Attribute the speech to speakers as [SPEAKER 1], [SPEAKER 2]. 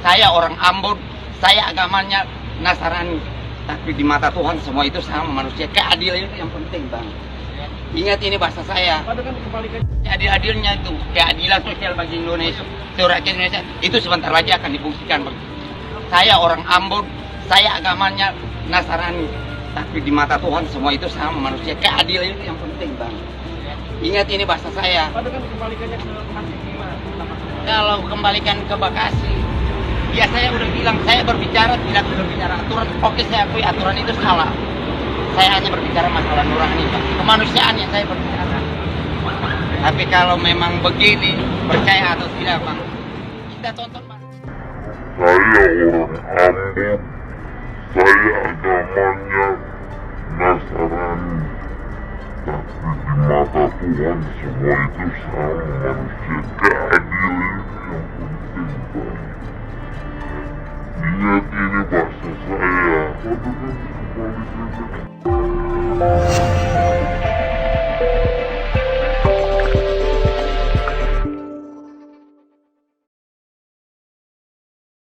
[SPEAKER 1] Saya orang Ambon, saya agamanya Nasrani, tapi di mata Tuhan semua itu sama manusia. Keadilan itu yang penting, Bang. Ingat ini bahasa saya. Adil-adilnya itu keadilan sosial bagi Indonesia, rakyat Indonesia itu sebentar lagi akan dibuktikan, Bang. Saya orang Ambon, saya agamanya Nasrani, tapi di mata Tuhan semua itu sama manusia. Keadilan itu yang penting, Bang. Ingat ini bahasa saya. Kalau kembalikan ke Bekasi, ya saya udah bilang, saya berbicara tidak berbicara aturan. Oke, saya akui aturan itu salah. Saya hanya berbicara masalah nurani, Pak. Kemanusiaan yang saya berbicara. Tapi kalau memang begini, percaya atau tidak, Bang, kita tonton, Bang.
[SPEAKER 2] Saya orang Ambon, saya agamanya Nasrani, tapi di mata Tuhan semua itu sama manusia. Keadilan itu yang penting, Bang. Ingat ini bahasa saya.